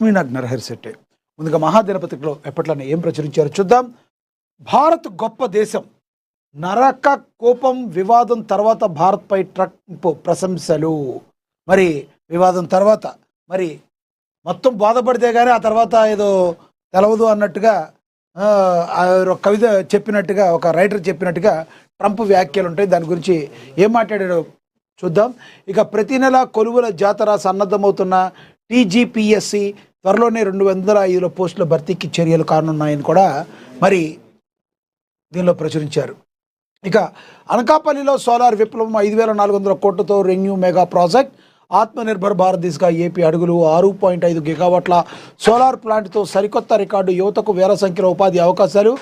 మీ నాకు నరహరి శెట్టి. ముందుగా మహాదినపత్రికలో ఎప్పట్లనే ఏం ప్రచురించారో చూద్దాం. భారత్ గొప్ప దేశం, నరక కోపం వివాదం తర్వాత భారత్పై ట్రంప్ ప్రశంసలు. మరి వివాదం తర్వాత మరి మొత్తం బాధపడితే కానీ ఆ తర్వాత ఏదో తెలవదు అన్నట్టుగా ఒక కవిత చెప్పినట్టుగా, ఒక రైటర్ చెప్పినట్టుగా ట్రంప్ వ్యాఖ్యలు ఉంటాయి. దాని గురించి ఏం మాట్లాడారో చూద్దాం. ఇక ప్రతి నెల కొలువుల జాతర సన్నద్ధమవుతున్న టీజీపీఎస్సీ త్వరలోనే 205 పోస్టుల భర్తీకి చర్యలు కానున్నాయని కూడా మరి దీనిలో ప్రచురించారు. ఇక అనకాపల్లిలో సోలార్ విప్లవం 5400 కోట్లతో renew mega project. Atmanirbhar Bharat దిశగా ఏపీ అడుగులు. 6.5 గిగావాట్ల సోలార్ ప్లాంట్తో సరికొత్త రికార్డు. యువతకు వేల సంఖ్యలో ఉపాధి అవకాశాలు.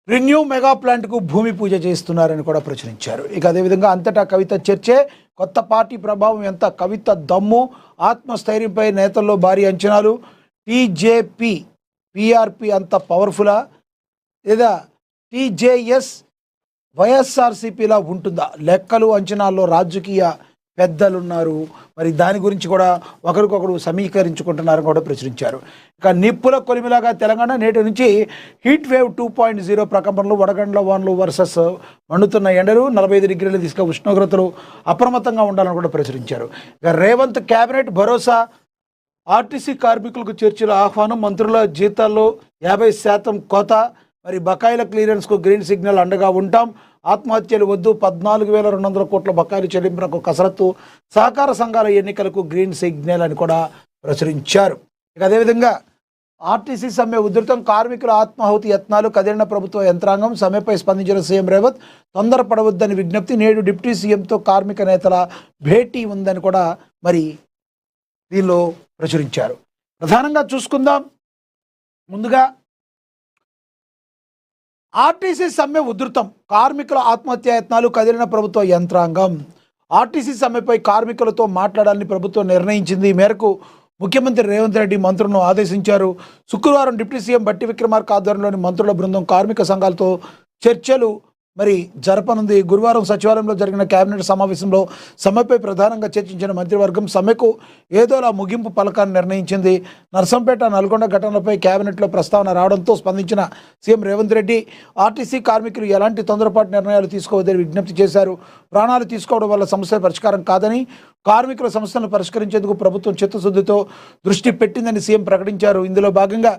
రెన్యూ మెగా ప్లాంట్కు భూమి పూజ చేస్తున్నారని కూడా ప్రచురించారు. ఇక అదేవిధంగా అంతటా కవిత చర్చే. కొత్త పార్టీ ప్రభావం ఎంత, కవిత దమ్ము, ఆత్మస్థైర్యంపై నేతల్లో భారీ అంచనాలు. టీజేపీ పీఆర్పీ అంత పవర్ఫులా లేదా టీజేఎస్ వైఎస్ఆర్సీపీలా ఉంటుందా? లెక్కలు అంచనాల్లో రాజకీయ పెద్దలున్నారు. మరి దాని గురించి కూడా ఒకరికొకరు సమీకరించుకుంటున్నారని కూడా ప్రచురించారు. ఇక నిప్పుల కొలిమిలాగా తెలంగాణ నేటి నుంచి హీట్ వేవ్ 2.0 ప్రకంపనలు, వడగండ్ల వానలు వర్సెస్ మండుతున్న ఎండలు, 45 డిగ్రీల దిశగా ఉష్ణోగ్రతలు, అప్రమత్తంగా ఉండాలని కూడా ప్రచురించారు. ఇక రేవంత్ కేబినెట్ భరోసా. ఆర్టీసీ కార్మికులకు చర్చల ఆహ్వానం. మంత్రుల జీతాల్లో 50% కోత. మరి బకాయిల క్లియరెన్స్కు గ్రీన్ సిగ్నల్, అండగా ఉంటాం. ఆత్మహత్యలు వద్దు, 14,200 కోట్ల బకాయిలు చెల్లింపునకు కసరత్తు. సహకార సంఘాల ఎన్నికలకు గ్రీన్ సిగ్నల్ అని కూడా ప్రచురించారు. ఇక అదేవిధంగా ఆర్టీసీ సమ్మె ఉధృతం. కార్మికుల ఆత్మాహుతి యత్నాలు. కదిలిన ప్రభుత్వ యంత్రాంగం. సమ్మెపై స్పందించిన సీఎం రేవంత్ తొందరపడవద్దని విజ్ఞప్తి. నేడు డిప్యూటీ సీఎంతో కార్మిక నేతల భేటీ ఉందని కూడా మరి దీనిలో ప్రచురించారు. ప్రధానంగా చూసుకుందాం. ముందుగా ఆర్టీసీ సమ్మె ఉధృతం. కార్మికుల ఆత్మహత్యాయత్నాలు. కదిలిన ప్రభుత్వ యంత్రాంగం. ఆర్టీసీ సమ్మెపై కార్మికులతో మాట్లాడాలని ప్రభుత్వం నిర్ణయించింది. ఈ మేరకు ముఖ్యమంత్రి రేవంత్ రెడ్డి మంత్రులను ఆదేశించారు. శుక్రవారం డిప్యూటీ సీఎం బట్టి విక్రమార్క ఆధ్వర్యంలోని మంత్రుల బృందం కార్మిక సంఘాలతో చర్చలు మరి జరపనుంది. గురువారం సచివాలయంలో జరిగిన కేబినెట్ సమావేశంలో సమ్మెపై ప్రధానంగా చర్చించిన మంత్రివర్గం సమ్మెకు ఏదోలా ముగింపు పలకాన్ని నిర్ణయించింది. నర్సంపేట, నల్గొండ ఘటనలపై కేబినెట్లో ప్రస్తావన రావడంతో స్పందించిన సీఎం రేవంత్ రెడ్డి ఆర్టీసీ కార్మికులు ఎలాంటి తొందరపాటు నిర్ణయాలు తీసుకోవద్దని విజ్ఞప్తి చేశారు. ప్రాణాలు తీసుకోవడం వల్ల సమస్య పరిష్కారం కాదని, కార్మికుల సమస్యలను పరిష్కరించేందుకు ప్రభుత్వం చిత్తశుద్ధితో దృష్టి పెట్టిందని సీఎం ప్రకటించారు. ఇందులో భాగంగా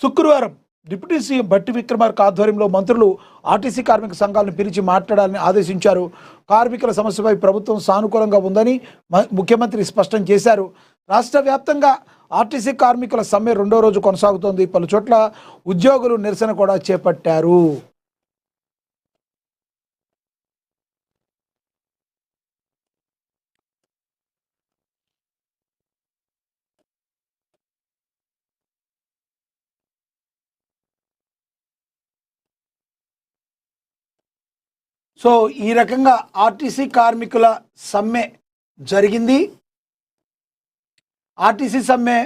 శుక్రవారం డిప్యూటీ సీఎం బట్టి విక్రమార్క ఆధ్వర్యంలో మంత్రులు ఆర్టీసీ కార్మిక సంఘాలను పిలిచి మాట్లాడాలని ఆదేశించారు. కార్మికుల సమస్యపై ప్రభుత్వం సానుకూలంగా ఉందని ముఖ్యమంత్రి స్పష్టం చేశారు. రాష్ట్ర వ్యాప్తంగా ఆర్టీసీ కార్మికుల సమ్మె 2వ రోజు కొనసాగుతోంది. పలు చోట్ల ఉద్యోగులు నిరసన కూడా చేపట్టారు. సో ఈ రకంగా ఆర్టీసీ కార్మికుల సమ్మె జరిగింది. ఆర్టీసీ సమ్మె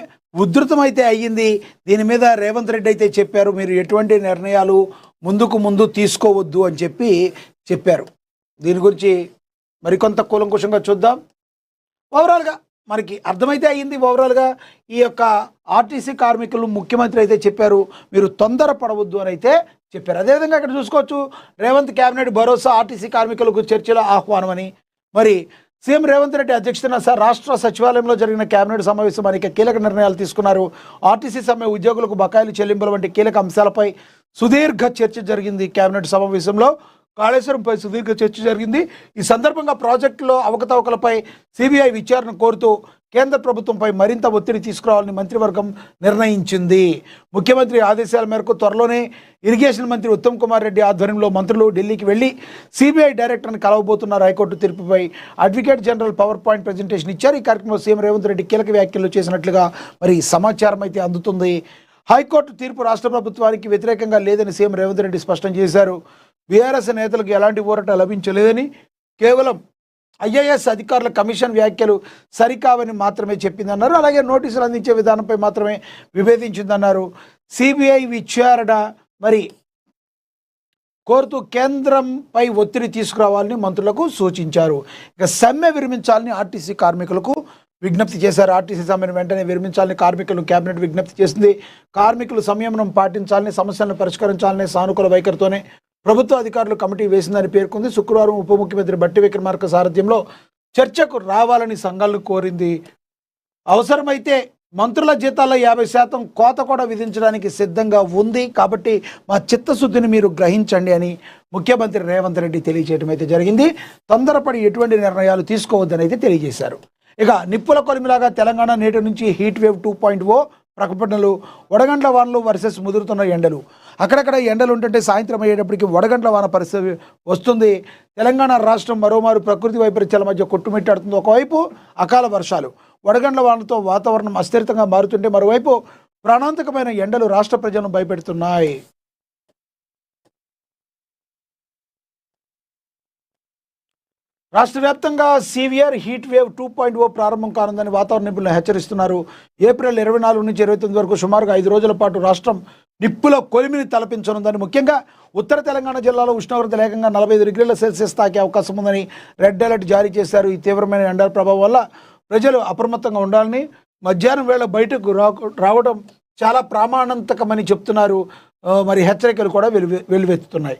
ఉధృతమైతే అయ్యింది. దీని మీద రేవంత్ రెడ్డి అయితే చెప్పారు, మీరు ఎటువంటి నిర్ణయాలు ముందు తీసుకోవద్దు అని చెప్పారు. దీని గురించి మరికొంత కూలంకుషంగా చూద్దాం. ఓవరాల్గా మనకి అర్థమైతే అయ్యింది. ఓవరాల్గా ఈ యొక్క ఆర్టీసీ కార్మికులు ముఖ్యమంత్రి అయితే చెప్పారు, మీరు తొందరపడవద్దు అని అయితే చెప్పారు. అదేవిధంగా ఇక్కడ చూసుకోవచ్చు, రేవంత్ కేబినెట్ భరోసా. ఆర్టీసీ కార్మికులకు చర్చల ఆహ్వానం అని మరి సీఎం రేవంత్ రెడ్డి అధ్యక్షతన రాష్ట్ర సచివాలయంలో జరిగిన కేబినెట్ సమావేశం అనేక కీలక నిర్ణయాలు తీసుకున్నారు. ఆర్టీసీ సమ్మె, ఉద్యోగులకు బకాయిలు చెల్లింపుల వంటి కీలక అంశాలపై సుదీర్ఘ చర్చ జరిగింది. కేబినెట్ సమావేశంలో కాళేశ్వరంపై సుదీర్ఘ చర్చ జరిగింది. ఈ సందర్భంగా ప్రాజెక్టులో అవకతవకలపై సిబిఐ విచారణ కోరుతూ కేంద్ర ప్రభుత్వంపై మరింత ఒత్తిడి తీసుకురావాలని మంత్రివర్గం నిర్ణయించింది. ముఖ్యమంత్రి ఆదేశాల మేరకు త్వరలోనే ఇరిగేషన్ మంత్రి ఉత్తమ్ కుమార్ రెడ్డి ఆధ్వర్యంలో మంత్రులు ఢిల్లీకి వెళ్లి సిబిఐ డైరెక్టర్ని కలవబోతున్నారు. హైకోర్టు తీర్పుపై advocate general power point presentation ఇచ్చారు. ఈ కార్యక్రమంలో సీఎం రేవంత్ రెడ్డి కీలక వ్యాఖ్యలు చేసినట్లుగా మరి సమాచారం అయితే అందుతుంది. హైకోర్టు తీర్పు రాష్ట్ర ప్రభుత్వానికి వ్యతిరేకంగా లేదని సీఎం రేవంత్ రెడ్డి స్పష్టం చేశారు. బీఆర్ఎస్ నేతలకు ఎలాంటి ఊరట లభించలేదని, కేవలం ఐఏఎస్ కమిషన్ కమిషన్ వ్యాఖ్యలు సరికావని మాత్రమే చెప్పిందన్నారు. అలాగే నోటీసులు అందించే విధానంపై మాత్రమే విభేదించిందన్నారు. సిబిఐ విచారణ మరి కోరుతూ కేంద్రంపై ఒత్తిడి తీసుకురావాలని మంత్రులకు సూచించారు. ఇక సమ్మె విరమించాలని ఆర్టీసీ కార్మికులకు విజ్ఞప్తి చేశారు. ఆర్టీసీ సమ్మెను వెంటనే విరమించాలని కార్మికులను కేబినెట్ విజ్ఞప్తి చేసింది. కార్మికులు సంయమనం పాటించాలని, సమస్యలను పరిష్కరించాలని సానుకూల వైఖరితోనే ప్రభుత్వ అధికారులు కమిటీ వేసిందని పేర్కొంది. శుక్రవారం ఉప ముఖ్యమంత్రి బట్టి విక్రమార్క సారథ్యంలో చర్చకు రావాలని సంఘాలను కోరింది. అవసరమైతే మంత్రుల జీతాల్లో 50% కోత కూడా విధించడానికి సిద్ధంగా ఉంది. కాబట్టి మా చిత్తశుద్ధిని మీరు గ్రహించండి అని ముఖ్యమంత్రి రేవంత్ రెడ్డి తెలియజేయడం అయితే జరిగింది. తొందరపడి ఎటువంటి నిర్ణయాలు తీసుకోవద్దని అయితే తెలియజేశారు. ఇక నిప్పుల కొలిమిలాగా తెలంగాణ నేటి నుంచి హీట్ వేవ్ 2.0 ప్రకటనలు. వడగండ్ల వానలు వర్సెస్ ముదురుతున్న ఎండలు. అక్కడక్కడ ఎండలు ఉంటుంటే సాయంత్రం అయ్యేటప్పటికి వడగండ్ల వాన పరిస్థితి వస్తుంది. తెలంగాణ రాష్ట్రం మరోమారు ప్రకృతి వైపరీత్యాల మధ్య కొట్టుమిట్టాడుతుంది. ఒకవైపు అకాల వర్షాలు, వడగండ్ల వానలతో వాతావరణం అస్థిరంగా మారుతుంటే మరోవైపు ప్రాణాంతకమైన ఎండలు రాష్ట్ర ప్రజలను భయపెడుతున్నాయి. రాష్ట్ర వ్యాప్తంగా సివియర్ హీట్ వేవ్ 2.0 ప్రారంభం కానుందని వాతావరణ నిపుణులు హెచ్చరిస్తున్నారు. ఏప్రిల్ 24 నుంచి 29 వరకు సుమారుగా 5 రోజుల పాటు రాష్ట్రం నిప్పుల కొలిమిని తలపించనుందని, ముఖ్యంగా ఉత్తర తెలంగాణ జిల్లాలో ఉష్ణోగ్రతలు ఏకంగా 45 డిగ్రీల సెల్సియస్ తాకే అవకాశం ఉందని రెడ్ అలర్ట్ జారీ చేశారు. ఈ తీవ్రమైన ఎండల ప్రభావం వల్ల ప్రజలు అప్రమత్తంగా ఉండాలని, మధ్యాహ్నం వేళ బయటకు రావడం చాలా ప్రామాణికమని చెప్తున్నారు. మరి హెచ్చరికలు కూడా వెలువెత్తుతున్నాయి.